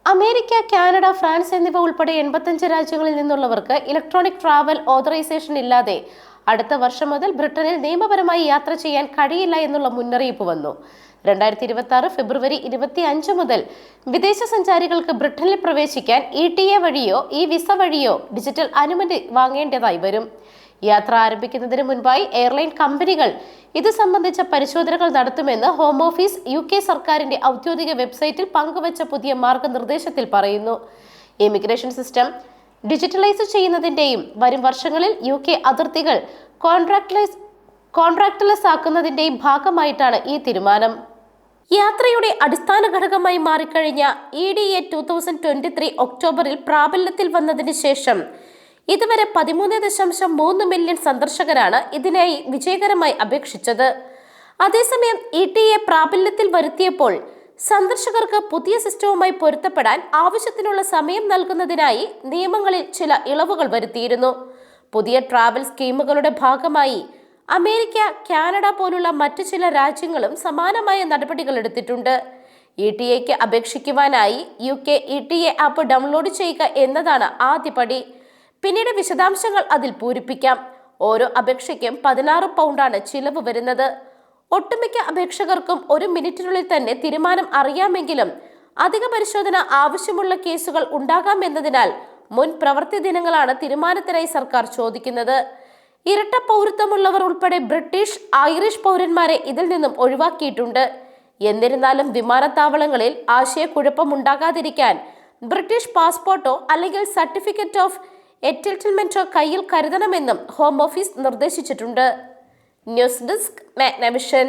America, Canada, France എന്നിവ ഉൾപ്പെടെ 85 രാജ്യങ്ങളിൽ നിന്നുള്ളവർക്ക് ഇലക്ട്രോണിക് ട്രാവൽ ഓതറൈസേഷൻ ഇല്ലാതെ അടുത്ത വർഷം മുതൽ ബ്രിട്ടനിൽ നിയമപരമായി യാത്ര ചെയ്യാൻ കഴിയില്ല എന്നുള്ള മുന്നറിയിപ്പ് വന്നു. 2026 ഫെബ്രുവരി 25 മുതൽ വിദേശ സഞ്ചാരികൾക്ക് ബ്രിട്ടനിൽ പ്രവേശിക്കാൻ ETA വഴിയോ വിസ വഴിയോ ഡിജിറ്റൽ അനുമതി വാങ്ങേണ്ടതായി വരും. യാത്ര ആരംഭിക്കുന്നതിന് മുൻപായി എയർലൈൻ കമ്പനികൾ ഇത് സംബന്ധിച്ച പരിശോധനകൾ നടത്തുമെന്ന് ഹോം ഓഫീസ് UK സർക്കാരിന്റെ ഔദ്യോഗിക വെബ്സൈറ്റിൽ പങ്കുവച്ച പുതിയ മാർഗനിർദ്ദേശത്തിൽ പറയുന്നു. ഇമിഗ്രേഷൻ സിസ്റ്റം ഡിജിറ്റലൈസ് ചെയ്യുന്നതിന്റെയും വരും വർഷങ്ങളിൽ UK അതിർത്തികൾ കോൺട്രാക്ട്ലെസ് ആക്കുന്നതിന്റെയും ഭാഗമായിട്ടാണ് ഈ തീരുമാനം. യാത്രയുടെ അടിസ്ഥാന ഘടകമായി മാറിക്കഴിഞ്ഞ EDA 2023 ഒക്ടോബറിൽ പ്രാബല്യത്തിൽ വന്നതിന് ശേഷം ഇതുവരെ 13.3 മില്യൺ സന്ദർശകരാണ് ഇതിനായി വിജയകരമായി അപേക്ഷിച്ചത്. അതേസമയം ETA പ്രാബല്യത്തിൽ വരുത്തിയപ്പോൾ സന്ദർശകർക്ക് പുതിയ സിസ്റ്റവുമായി പൊരുത്തപ്പെടാൻ ആവശ്യത്തിനുള്ള സമയം നൽകുന്നതിനായി നിയമങ്ങളിൽ ചില ഇളവുകൾ വരുത്തിയിരുന്നു. പുതിയ ട്രാവൽ സ്കീമുകളുടെ ഭാഗമായി അമേരിക്ക, കാനഡ പോലുള്ള മറ്റു ചില രാജ്യങ്ങളും സമാനമായ നടപടികൾ എടുത്തിട്ടുണ്ട്. ETAക്ക് അപേക്ഷിക്കുവാനായി UK ETA ആപ്പ് ഡൗൺലോഡ് ചെയ്യുക എന്നതാണ് ആദ്യപടി. പിന്നീട് വിശദാംശങ്ങൾ അതിൽ പൂരിപ്പിക്കാം. ഓരോ അപേക്ഷയ്ക്കും 16 പൗണ്ടാണ് ചിലവ് വരുന്നത്. ഒട്ടുമിക്ക അപേക്ഷകർക്കും 1 മിനിറ്റിനുള്ളിൽ തന്നെ തീരുമാനം അറിയാമെങ്കിലും അധിക പരിശോധന ആവശ്യമുള്ള കേസുകൾ ഉണ്ടാകാമെന്നതിനാൽ മുൻ പ്രവൃത്തി ദിനങ്ങളാണ് തീരുമാനത്തിനായി സർക്കാർ ചോദിക്കുന്നത്. ഇരട്ട പൗരത്വമുള്ളവർ ഉൾപ്പെടെ ബ്രിട്ടീഷ്, ഐറിഷ് പൗരന്മാരെ ഇതിൽ നിന്നും ഒഴിവാക്കിയിട്ടുണ്ട്. എന്നിരുന്നാലും വിമാനത്താവളങ്ങളിൽ ആശയക്കുഴപ്പമുണ്ടാകാതിരിക്കാൻ ബ്രിട്ടീഷ് പാസ്പോർട്ടോ അല്ലെങ്കിൽ സർട്ടിഫിക്കറ്റ് ഓഫ് എൻറ്റിൽമെന്റോ കയ്യിൽ കരുതണമെന്നും ഹോം ഓഫീസ് നിർദ്ദേശിച്ചിട്ടുണ്ട്. News desk, Magnavision.